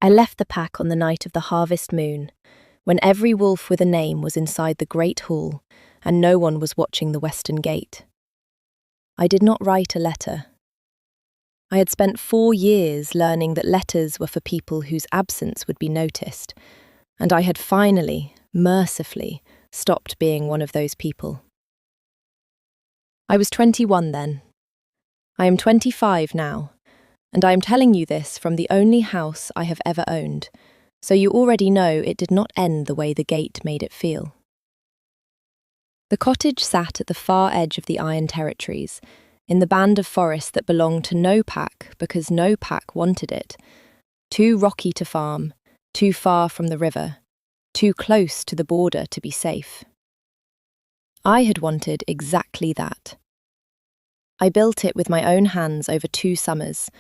I left the pack on the night of the harvest moon, when every wolf with a name was inside the great hall, and no one was watching the western gate. I did not write a letter. I had spent 4 years learning that letters were for people whose absence would be noticed, and I had finally, mercifully, stopped being one of those people. I was 21 then. I am 25 now, and I am telling you this from the only house I have ever owned, so you already know it did not end the way the gate made it feel. The cottage sat at the far edge of the Iron Territories, in the band of forest that belonged to no pack because no pack wanted it, too rocky to farm, too far from the river, too close to the border to be safe. I had wanted exactly that. I built it with my own hands over 2 summers,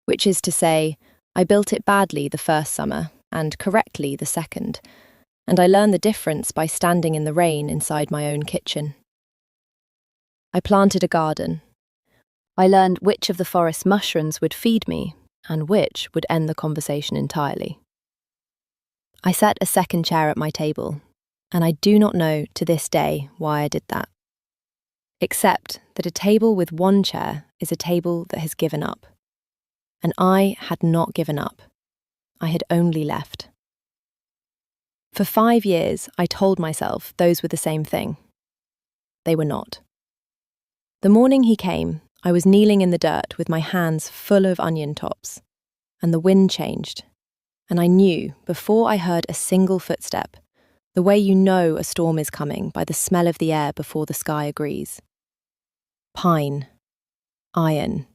which is to say, I built it badly the first summer and correctly the second, and I learned the difference by standing in the rain inside my own kitchen. I planted a garden. I learned which of the forest mushrooms would feed me and which would end the conversation entirely. I set a second chair at my table, and I do not know to this day why I did that. Except that a table with 1 chair is a table that has given up. And I had not given up. I had only left. For 5 years, I told myself those were the same thing. They were not. The morning he came, I was kneeling in the dirt with my hands full of onion tops, and the wind changed, and I knew, before I heard a single footstep, the way you know a storm is coming by the smell of the air before the sky agrees. Pine, iron,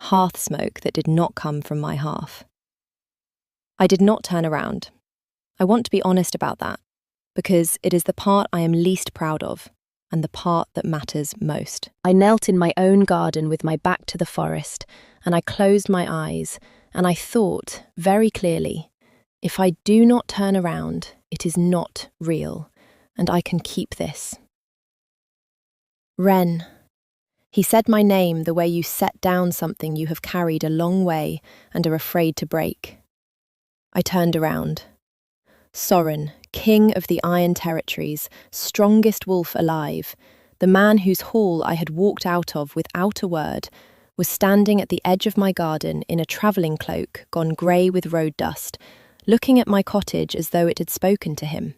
hearth smoke that did not come from my hearth. I did not turn around. I want to be honest about that, because it is the part I am least proud of, and the part that matters most. I knelt in my own garden with my back to the forest, and I closed my eyes, and I thought, very clearly, if I do not turn around, it is not real, and I can keep this. Wren. He said my name the way you set down something you have carried a long way and are afraid to break. I turned around. Soren, king of the Iron Territories, strongest wolf alive, the man whose hall I had walked out of without a word, was standing at the edge of my garden in a travelling cloak gone grey with road dust, looking at my cottage as though it had spoken to him.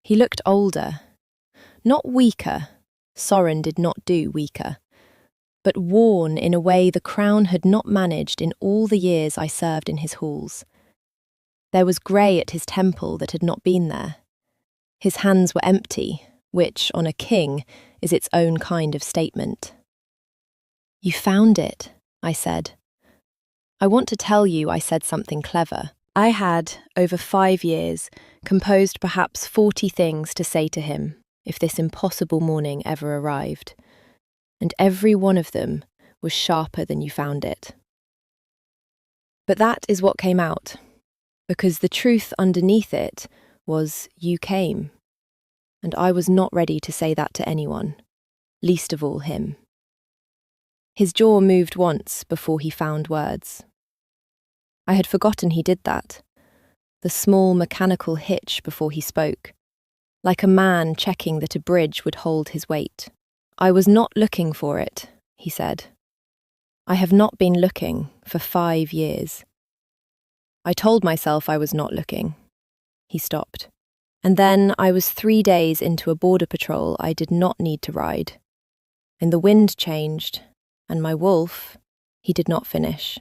He looked older, not weaker. Soren did not do weaker, but worn in a way the crown had not managed in all the years I served in his halls. There was grey at his temple that had not been there. His hands were empty, which, on a king, is its own kind of statement. "You found it," I said. I want to tell you I said something clever. I had, over 5 years, composed perhaps 40 things to say to him if this impossible morning ever arrived, and every one of them was sharper than you found it. But that is what came out, because the truth underneath it was you came, and I was not ready to say that to anyone, least of all him. His jaw moved once before he found words. I had forgotten he did that, the small mechanical hitch before he spoke, like a man checking that a bridge would hold his weight. "I was not looking for it," he said. "I have not been looking for 5 years. I told myself I was not looking." He stopped. "And then I was 3 days into a border patrol I did not need to ride. And the wind changed, and my wolf," he did not finish.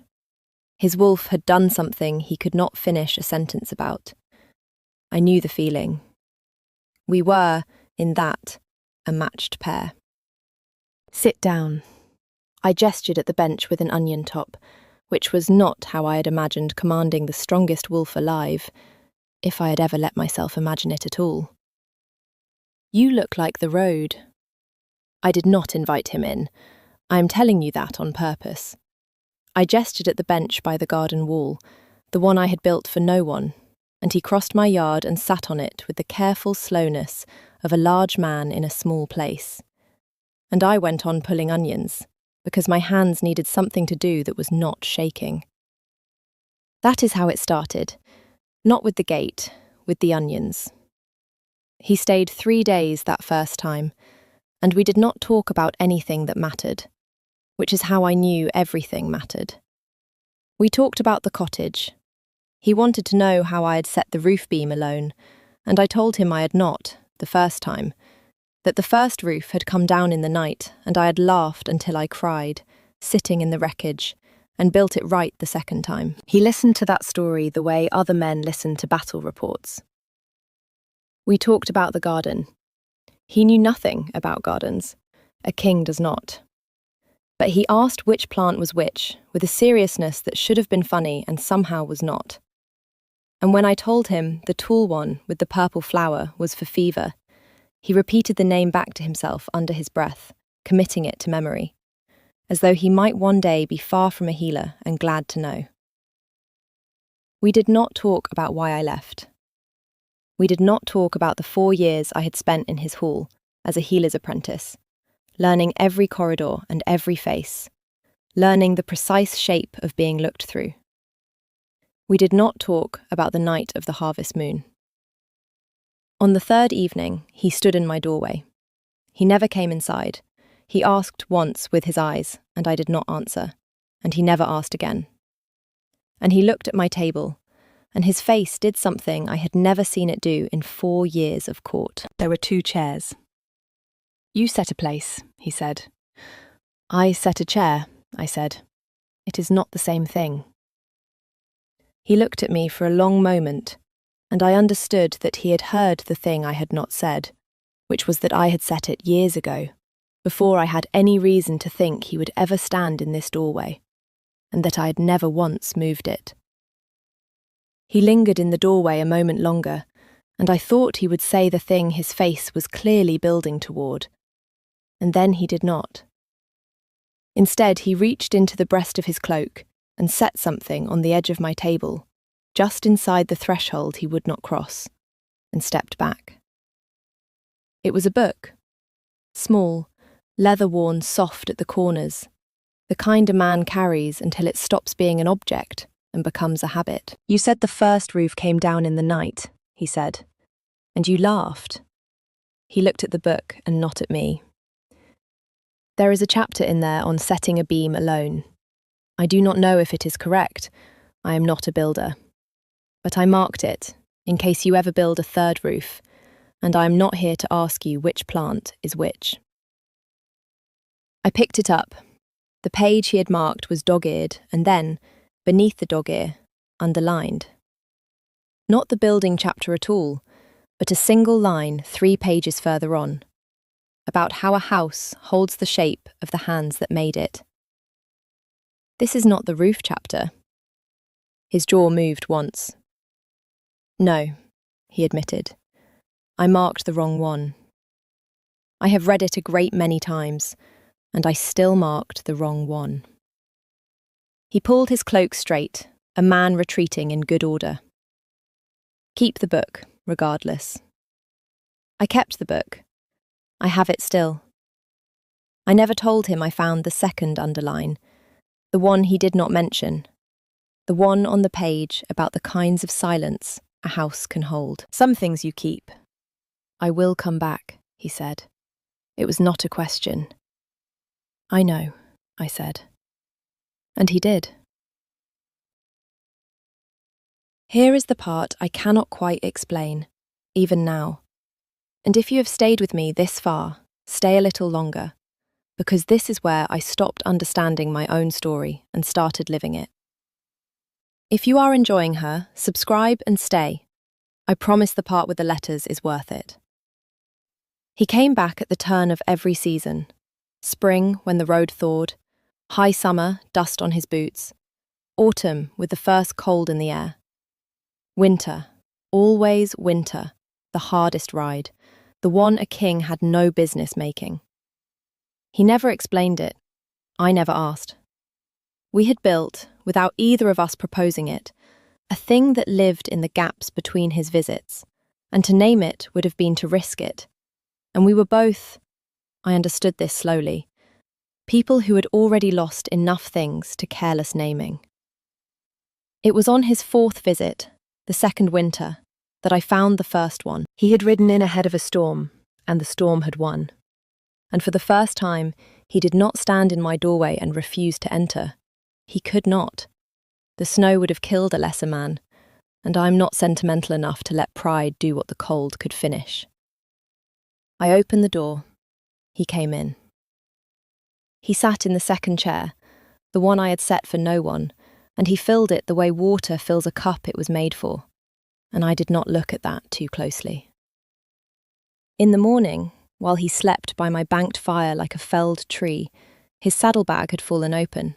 His wolf had done something he could not finish a sentence about. I knew the feeling. We were, in that, a matched pair. "Sit down." I gestured at the bench with an onion top, which was not how I had imagined commanding the strongest wolf alive, if I had ever let myself imagine it at all. "You look like the road." I did not invite him in. I am telling you that on purpose. I gestured at the bench by the garden wall, the one I had built for no one, and he crossed my yard and sat on it with the careful slowness of a large man in a small place. And I went on pulling onions, because my hands needed something to do that was not shaking. That is how it started. Not with the gate, with the onions. He stayed 3 days that first time, and we did not talk about anything that mattered, which is how I knew everything mattered. We talked about the cottage. He wanted to know how I had set the roof beam alone, and I told him I had not, the first time, that the first roof had come down in the night and I had laughed until I cried, sitting in the wreckage, and built it right the second time. He listened to that story the way other men listen to battle reports. We talked about the garden. He knew nothing about gardens. A king does not. But he asked which plant was which, with a seriousness that should have been funny and somehow was not. And when I told him the tall one with the purple flower was for fever, he repeated the name back to himself under his breath, committing it to memory, as though he might one day be far from a healer and glad to know. We did not talk about why I left. We did not talk about the 4 years I had spent in his hall as a healer's apprentice, learning every corridor and every face, learning the precise shape of being looked through. We did not talk about the night of the harvest moon. On the 3rd evening, he stood in my doorway. He never came inside. He asked once with his eyes, and I did not answer, and he never asked again. And he looked at my table, and his face did something I had never seen it do in 4 years of court. There were 2 chairs. "You set a place," he said. "I set a chair," I said. "It is not the same thing." He looked at me for a long moment, and I understood that he had heard the thing I had not said, which was that I had set it years ago, before I had any reason to think he would ever stand in this doorway, and that I had never once moved it. He lingered in the doorway a moment longer, and I thought he would say the thing his face was clearly building toward, and then he did not. Instead, he reached into the breast of his cloak and set something on the edge of my table, just inside the threshold he would not cross, and stepped back. It was a book, small, leather-worn, soft at the corners, the kind a man carries until it stops being an object and becomes a habit. "You said the first roof came down in the night," he said, "and you laughed." He looked at the book and not at me. There is a chapter in there on setting a beam alone. I do not know if it is correct. I am not a builder. But I marked it, in case you ever build a 3rd roof, and I am not here to ask you which plant is which. I picked it up. The page he had marked was dog-eared, and then, beneath the dog-ear, underlined. Not the building chapter at all, but a single line 3 pages further on, about how a house holds the shape of the hands that made it. This is not the roof chapter. His jaw moved once. "No," he admitted. "I marked the wrong one. I have read it a great many times, and I still marked the wrong one." He pulled his cloak straight, a man retreating in good order. "Keep the book, regardless." I kept the book. I have it still. I never told him I found the 2nd underline, the one he did not mention, the one on the page about the kinds of silence a house can hold. "Some things you keep." "I will come back," he said. It was not a question. "I know," I said. And he did. Here is the part I cannot quite explain, even now. And if you have stayed with me this far, stay a little longer, because this is where I stopped understanding my own story and started living it. If you are enjoying her, subscribe and stay. I promise the part with the letters is worth it. He came back at the turn of every season. Spring, when the road thawed. High summer, dust on his boots. Autumn, with the first cold in the air. Winter, always winter, the hardest ride, the one a king had no business making. He never explained it. I never asked. We had built, without either of us proposing it, a thing that lived in the gaps between his visits, and to name it would have been to risk it. And we were both, I understood this slowly, people who had already lost enough things to careless naming. It was on his fourth visit, the second winter, that I found the first one. He had ridden in ahead of a storm, and the storm had won. And for the first time, he did not stand in my doorway and refuse to enter. He could not. The snow would have killed a lesser man, and I'm not sentimental enough to let pride do what the cold could finish. I opened the door. He came in. He sat in the second chair, the one I had set for no one, and he filled it the way water fills a cup it was made for, and I did not look at that too closely. In the morning, while he slept by my banked fire like a felled tree, his saddlebag had fallen open.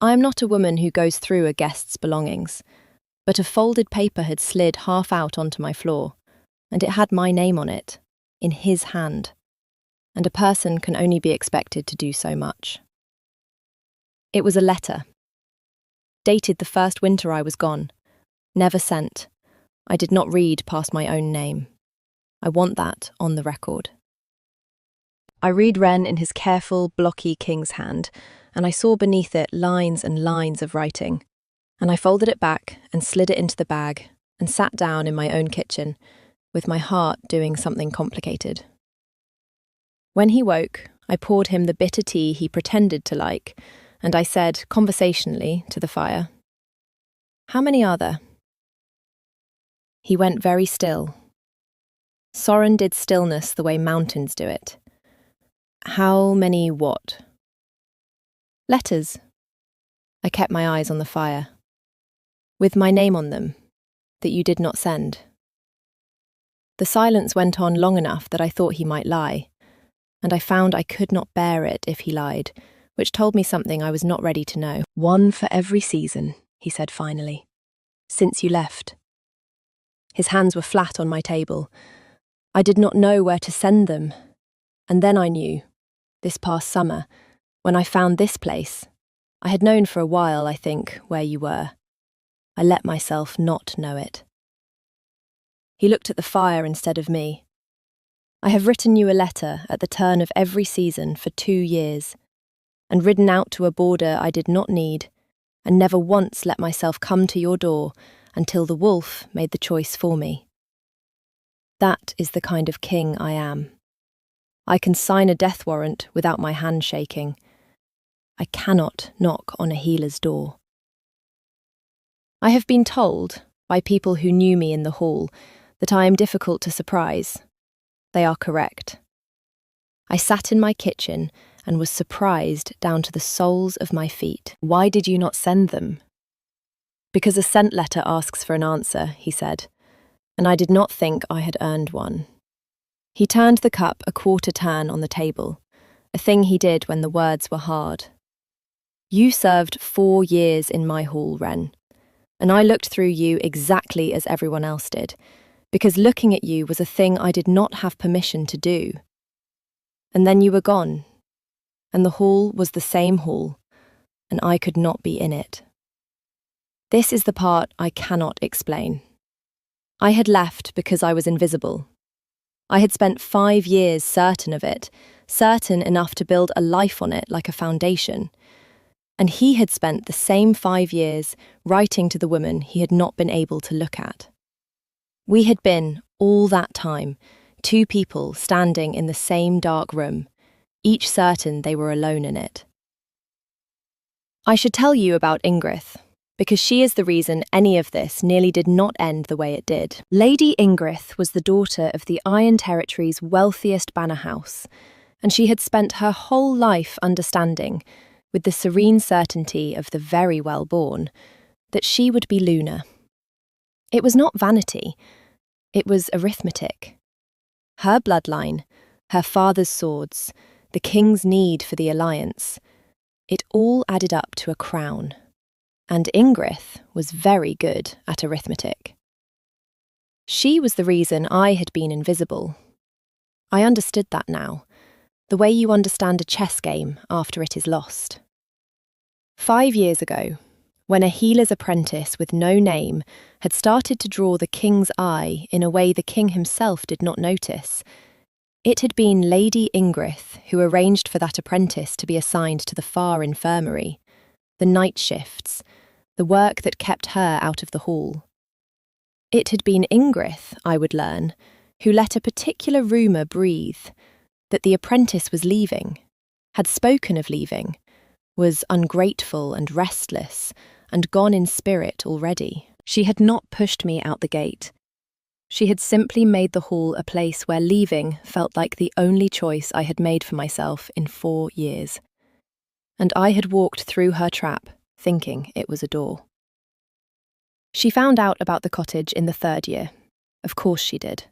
I am not a woman who goes through a guest's belongings, but a folded paper had slid half out onto my floor, and it had my name on it, in his hand, and a person can only be expected to do so much. It was a letter, dated the first winter I was gone, never sent. I did not read past my own name. I want that on the record. I read Wren in his careful, blocky king's hand, and I saw beneath it lines and lines of writing, and I folded it back and slid it into the bag and sat down in my own kitchen, with my heart doing something complicated. When he woke, I poured him the bitter tea he pretended to like, and I said, conversationally, to the fire, "How many are there?" He went very still. Soren did stillness the way mountains do it. "How many what?" "Letters." I kept my eyes on the fire. "With my name on them, that you did not send." The silence went on long enough that I thought he might lie, and I found I could not bear it if he lied, which told me something I was not ready to know. "One for every season," he said finally, "since you left." His hands were flat on my table. I did not know where to send them, and then I knew, this past summer, when I found this place. I had known for a while, I think, where you were. I let myself not know it. He looked at the fire instead of me. "I have written you a letter at the turn of every season for 2 years, and ridden out to a border I did not need, and never once let myself come to your door until the wolf made the choice for me. That is the kind of king I am. I can sign a death warrant without my hand shaking. I cannot knock on a healer's door. I have been told, by people who knew me in the hall, that I am difficult to surprise. They are correct. I sat in my kitchen and was surprised down to the soles of my feet. "Why did you not send them?" "Because a sent letter asks for an answer," he said, and I did not think I had earned one. He turned the cup a quarter turn on the table, a thing he did when the words were hard. "You served 4 years in my hall, Wren, and I looked through you exactly as everyone else did, because looking at you was a thing I did not have permission to do. And then you were gone, and the hall was the same hall, and I could not be in it. This is the part I cannot explain. I had left because I was invisible. I had spent 5 years certain of it, certain enough to build a life on it like a foundation. And he had spent the same 5 years writing to the woman he had not been able to look at. We had been, all that time, 2 people standing in the same dark room, each certain they were alone in it. I should tell you about Ingrid, because she is the reason any of this nearly did not end the way it did. Lady Ingrid was the daughter of the Iron Territory's wealthiest banner house, and she had spent her whole life understanding, with the serene certainty of the very well-born, that she would be Luna. It was not vanity, it was arithmetic. Her bloodline, her father's swords, the king's need for the alliance, it all added up to a crown. And Ingrid was very good at arithmetic. She was the reason I had been invisible. I understood that now, the way you understand a chess game after it is lost. 5 years ago, when a healer's apprentice with no name had started to draw the king's eye in a way the king himself did not notice, it had been Lady Ingrid who arranged for that apprentice to be assigned to the far infirmary, the night shifts, the work that kept her out of the hall. It had been Ingrid, I would learn, who let a particular rumour breathe, that the apprentice was leaving, had spoken of leaving, was ungrateful and restless, and gone in spirit already. She had not pushed me out the gate. She had simply made the hall a place where leaving felt like the only choice I had made for myself in 4 years. And I had walked through her trap, thinking it was a door. She found out about the cottage in the 3rd year. Of course she did.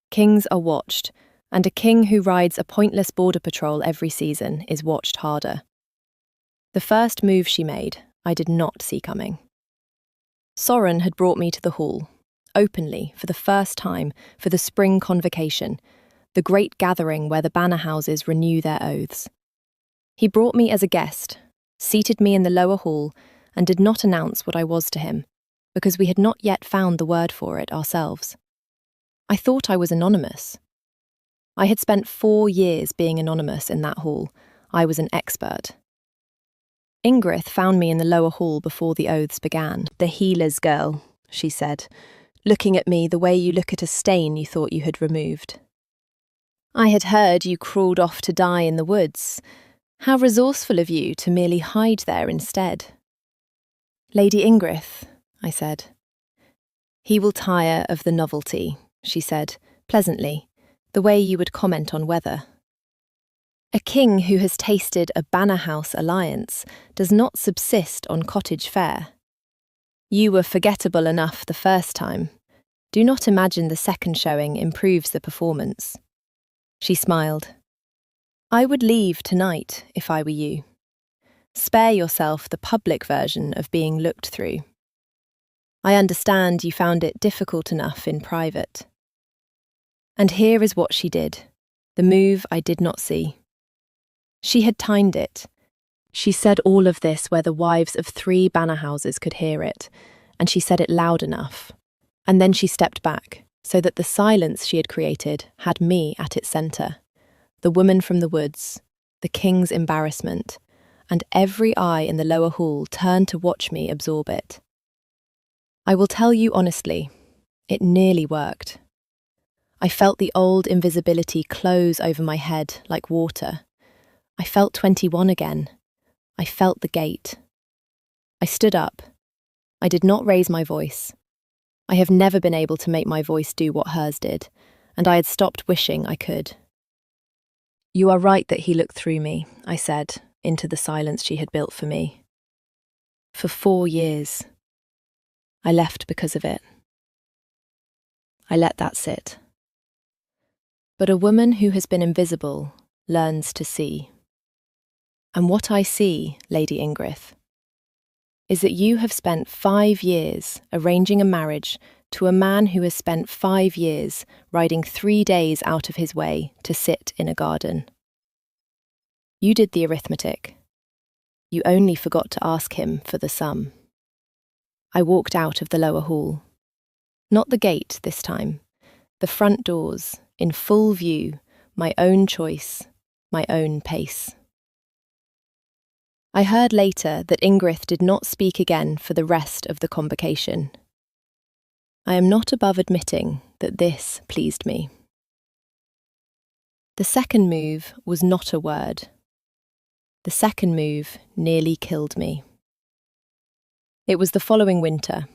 Kings are watched, and a king who rides a pointless border patrol every season is watched harder. The first move she made, I did not see coming. Soren had brought me to the hall, openly, for the first time, for the spring convocation, the great gathering where the banner houses renew their oaths. He brought me as a guest, seated me in the lower hall, and did not announce what I was to him, because we had not yet found the word for it ourselves. I thought I was anonymous. I had spent 4 years being anonymous in that hall. I was an expert. Ingrid found me in the lower hall before the oaths began. "The healer's girl," she said, looking at me the way you look at a stain you thought you had removed. "I had heard you crawled off to die in the woods. How resourceful of you to merely hide there instead." "Lady Ingrid," I said. "He will tire of the novelty," she said, pleasantly, the way you would comment on weather. "A king who has tasted a Banner House alliance does not subsist on cottage fare. You were forgettable enough the first time. Do not imagine the second showing improves the performance." She smiled. "I would leave tonight if I were you. Spare yourself the public version of being looked through. I understand you found it difficult enough in private." And here is what she did, the move I did not see. She had timed it. She said all of this where the wives of 3 banner houses could hear it, and she said it loud enough. And then she stepped back, so that the silence she had created had me at its centre, the woman from the woods, the king's embarrassment, and every eye in the lower hall turned to watch me absorb it. I will tell you honestly, it nearly worked. I felt the old invisibility close over my head like water. I felt 21 again. I felt the gate. I stood up. I did not raise my voice. I have never been able to make my voice do what hers did, and I had stopped wishing I could. "You are right that he looked through me," I said, into the silence she had built for me. "For 4 years. I left because of it." I let that sit. But a woman who has been invisible learns to see. And what I see, Lady Ingrid, is that you have spent 5 years arranging a marriage to a man who has spent 5 years riding 3 days out of his way to sit in a garden. You did the arithmetic. You only forgot to ask him for the sum. I walked out of the lower hall. Not the gate this time. The front doors, in full view, my own choice, my own pace. I heard later that Ingrid did not speak again for the rest of the convocation. I am not above admitting that this pleased me. The second move was not a word. The second move nearly killed me. It was the following winter,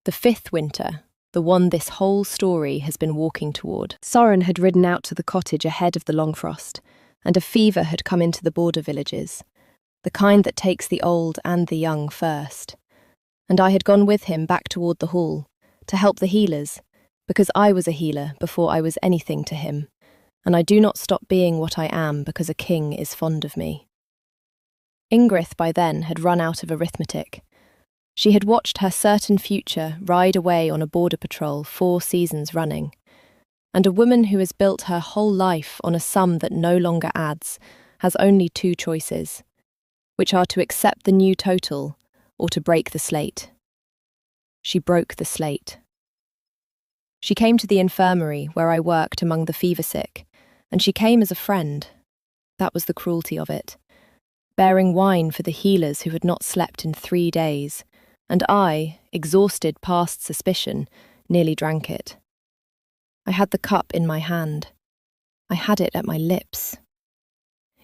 the 5th winter, the one this whole story has been walking toward. Soren had ridden out to the cottage ahead of the long frost, and a fever had come into the border villages, the kind that takes the old and the young first. And I had gone with him back toward the hall, to help the healers, because I was a healer before I was anything to him, and I do not stop being what I am because a king is fond of me. Ingrid by then had run out of arithmetic. She had watched her certain future ride away on a border patrol 4 seasons running, and a woman who has built her whole life on a sum that no longer adds has only 2 choices, which are to accept the new total or to break the slate. She broke the slate. She came to the infirmary where I worked among the fever sick, and she came as a friend. That was the cruelty of it. Bearing wine for the healers who had not slept in 3 days, and I, exhausted past suspicion, nearly drank it. I had the cup in my hand. I had it at my lips.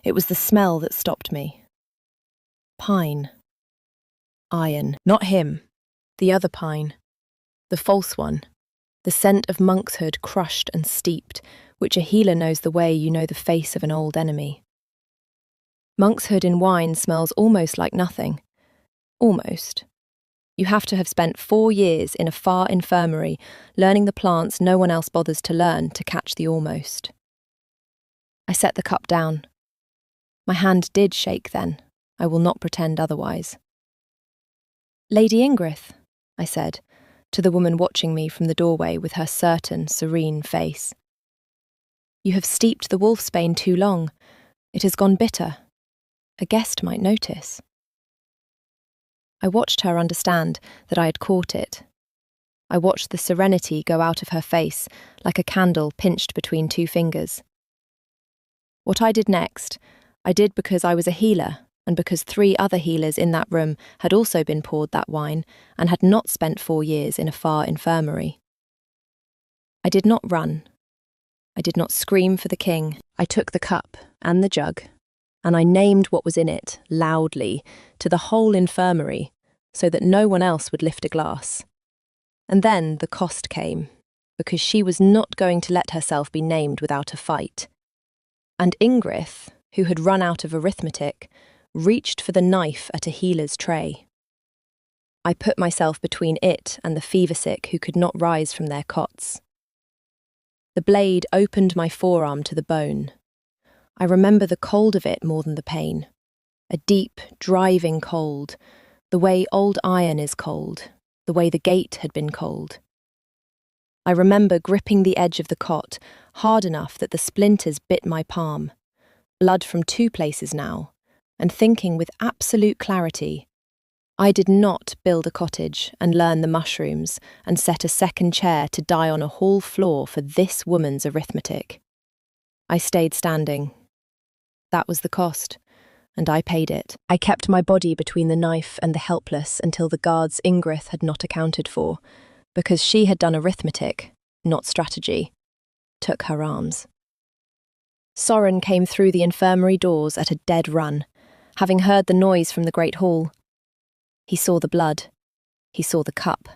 It was the smell that stopped me. Pine. Iron. Not him. The other pine. The false one. The scent of monkshood crushed and steeped, which a healer knows the way you know the face of an old enemy. Monkshood in wine smells almost like nothing. Almost. You have to have spent 4 years in a far infirmary, learning the plants no one else bothers to learn to catch the almost. I set the cup down. My hand did shake then. I will not pretend otherwise. "Lady Ingrid," I said, to the woman watching me from the doorway with her certain, serene face. "You have steeped the wolfsbane too long. It has gone bitter. A guest might notice." I watched her understand that I had caught it. I watched the serenity go out of her face like a candle pinched between 2 fingers. What I did next, I did because I was a healer and because 3 other healers in that room had also been poured that wine and had not spent 4 years in a far infirmary. I did not run. I did not scream for the king. I took the cup and the jug, and I named what was in it, loudly, to the whole infirmary, so that no one else would lift a glass. And then the cost came, because she was not going to let herself be named without a fight. And Ingrid, who had run out of arithmetic, reached for the knife at a healer's tray. I put myself between it and the fever-sick who could not rise from their cots. The blade opened my forearm to the bone. I remember the cold of it more than the pain. A deep, driving cold, the way old iron is cold, the way the gate had been cold. I remember gripping the edge of the cot, hard enough that the splinters bit my palm, blood from 2 places now, and thinking with absolute clarity, I did not build a cottage and learn the mushrooms and set a second chair to die on a hall floor for this woman's arithmetic. I stayed standing. That was the cost, and I paid it. I kept my body between the knife and the helpless until the guards Ingrid had not accounted for, because she had done arithmetic, not strategy, took her arms. Soren came through the infirmary doors at a dead run, having heard the noise from the great hall. He saw the blood. He saw the cup.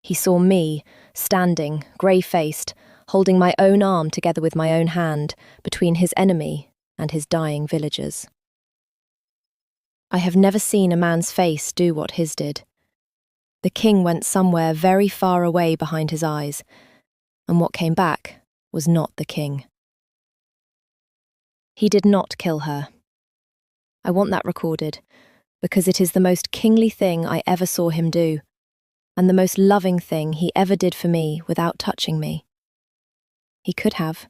He saw me, standing, grey-faced, holding my own arm together with my own hand, between his enemy and his dying villagers. I have never seen a man's face do what his did. The king went somewhere very far away behind his eyes, and what came back was not the king. He did not kill her. I want that recorded, because it is the most kingly thing I ever saw him do, and the most loving thing he ever did for me without touching me. He could have.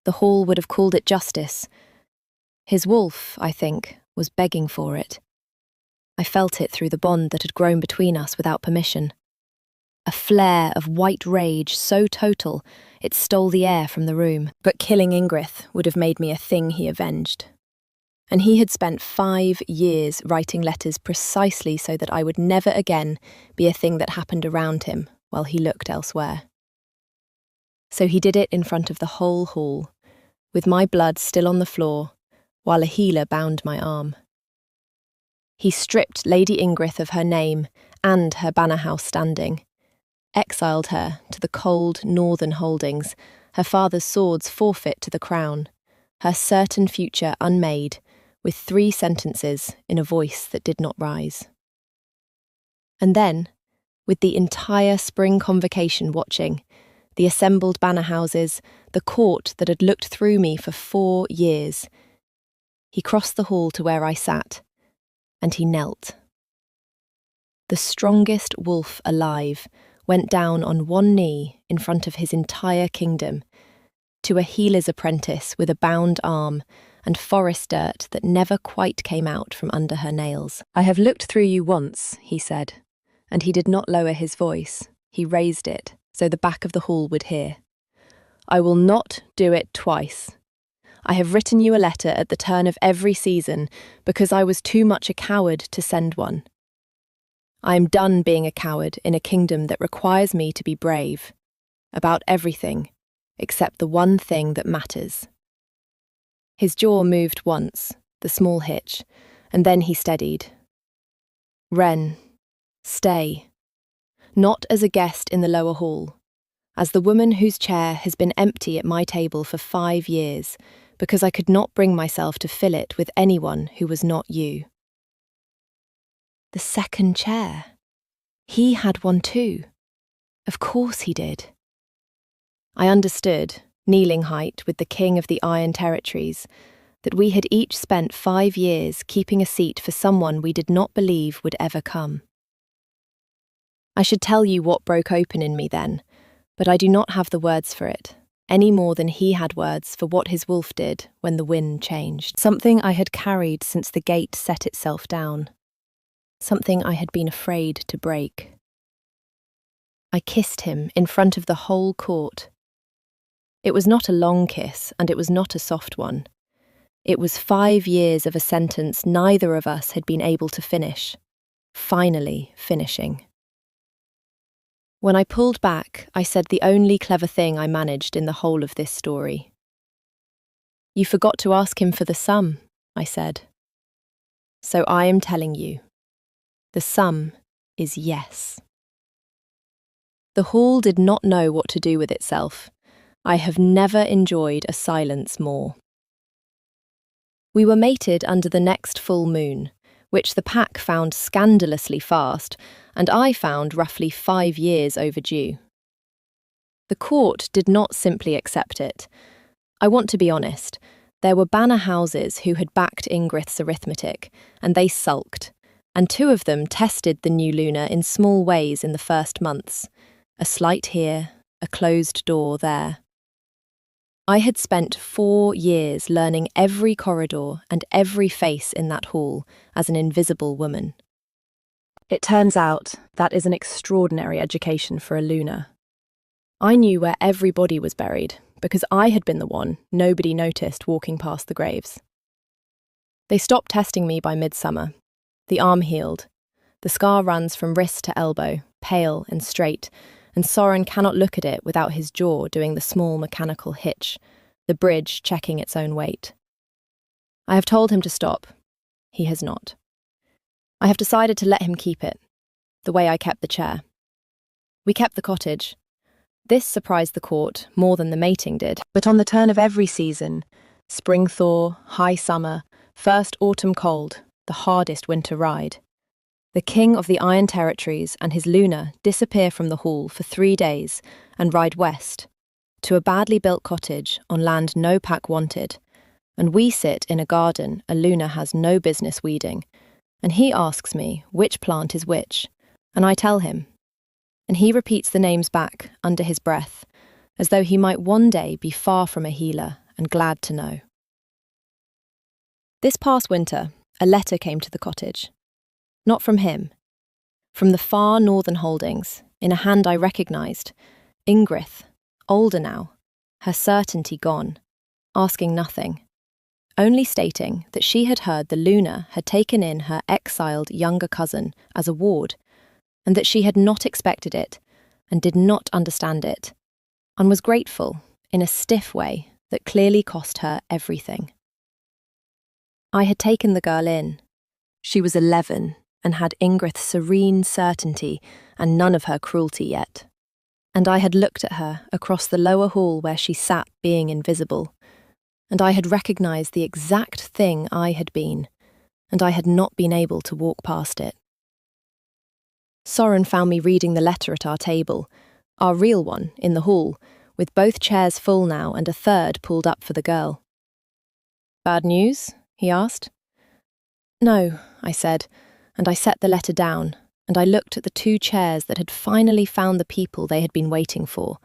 The hall would have called it justice. His wolf, I think, was begging for it. I felt it through the bond that had grown between us without permission. A flare of white rage so total it stole the air from the room. But killing Ingrid would have made me a thing he avenged. And he had spent 5 years writing letters precisely so that I would never again be a thing that happened around him while he looked elsewhere. So he did it in front of the whole hall, with my blood still on the floor, while a healer bound my arm. He stripped Lady Ingrid of her name and her banner house standing, exiled her to the cold northern holdings, her father's swords forfeit to the crown, her certain future unmade, with 3 sentences in a voice that did not rise. And then, with the entire spring convocation watching, the assembled banner houses, the court that had looked through me for 4 years, he crossed the hall to where I sat, and he knelt. The strongest wolf alive went down on one knee in front of his entire kingdom, to a healer's apprentice with a bound arm and forest dirt that never quite came out from under her nails. "I have looked through you once," he said, and he did not lower his voice. He raised it so the back of the hall would hear. "I will not do it twice. I have written you a letter at the turn of every season because I was too much a coward to send one. I am done being a coward in a kingdom that requires me to be brave. About everything, except the one thing that matters. His jaw moved once, the small hitch, and then he steadied. Wren, stay. Not as a guest in the lower hall, as the woman whose chair has been empty at my table for 5 years, because I could not bring myself to fill it with anyone who was not you. The second chair. He had one too. Of course he did. I understood, kneeling height with the king of the Iron Territories, that we had each spent 5 years keeping a seat for someone we did not believe would ever come. I should tell you what broke open in me then, but I do not have the words for it, any more than he had words for what his wolf did when the wind changed. Something I had carried since the gate set itself down. Something I had been afraid to break. I kissed him in front of the whole court. It was not a long kiss, and it was not a soft one. It was 5 years of a sentence neither of us had been able to finish, finally finishing. When I pulled back, I said the only clever thing I managed in the whole of this story. You forgot to ask him for the sum, I said. So I am telling you. The sum is yes. The hall did not know what to do with itself. I have never enjoyed a silence more. We were mated under the next full moon, which the pack found scandalously fast, and I found roughly 5 years overdue. The court did not simply accept it. I want to be honest. There were banner houses who had backed Ingrid's arithmetic, and they sulked, and 2 of them tested the new Luna in small ways in the first months. A slight here, a closed door there. I had spent 4 years learning every corridor and every face in that hall as an invisible woman. It turns out that is an extraordinary education for a Luna. I knew where every body was buried because I had been the one nobody noticed walking past the graves. They stopped testing me by midsummer. The arm healed. The scar runs from wrist to elbow, pale and straight, and Soren cannot look at it without his jaw doing the small mechanical hitch, the bridge checking its own weight. I have told him to stop. He has not. I have decided to let him keep it, the way I kept the chair. We kept the cottage. This surprised the court more than the mating did, but on the turn of every season, spring thaw, high summer, first autumn cold, the hardest winter ride. The king of the Iron Territories and his Luna disappear from the hall for 3 days and ride west, to a badly built cottage on land no pack wanted, and we sit in a garden a Luna has no business weeding, and he asks me which plant is which, and I tell him, and he repeats the names back under his breath, as though he might one day be far from a healer and glad to know. This past winter, a letter came to the cottage. Not from him. From the far northern holdings, in a hand I recognised, Ingrid, older now, her certainty gone, asking nothing, only stating that she had heard the Luna had taken in her exiled younger cousin as a ward, and that she had not expected it, and did not understand it, and was grateful, in a stiff way that clearly cost her everything. I had taken the girl in. She was 11, and had Ingrid's serene certainty and none of her cruelty yet. And I had looked at her across the lower hall where she sat being invisible, and I had recognised the exact thing I had been, and I had not been able to walk past it. Soren found me reading the letter at our table, our real one, in the hall, with both chairs full now and a third pulled up for the girl. "Bad news?" he asked. "No," I said, and I set the letter down, and I looked at the 2 chairs that had finally found the people they had been waiting for,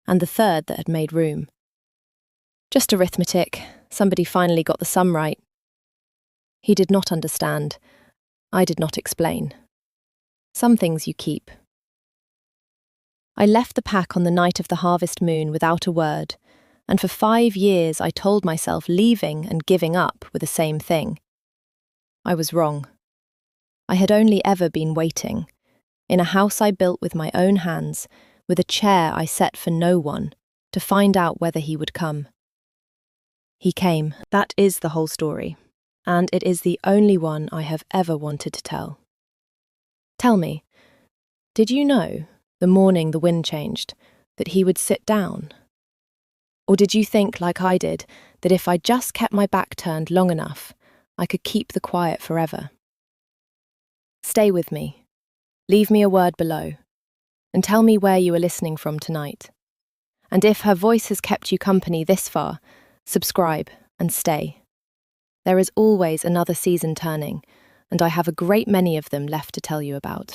and the third that had made room. "Just arithmetic. Somebody finally got the sum right." He did not understand. I did not explain. Some things you keep. I left the pack on the night of the harvest moon without a word, and for 5 years I told myself leaving and giving up were the same thing. I was wrong. I had only ever been waiting, in a house I built with my own hands, with a chair I set for no one, to find out whether he would come. He came. That is the whole story, and it is the only one I have ever wanted to tell. Tell me, did you know, the morning the wind changed, that he would sit down? Or did you think, like I did, that if I just kept my back turned long enough, I could keep the quiet forever? Stay with me. Leave me a word below, and tell me where you are listening from tonight. And if her voice has kept you company this far, subscribe and stay. There is always another season turning, and I have a great many of them left to tell you about.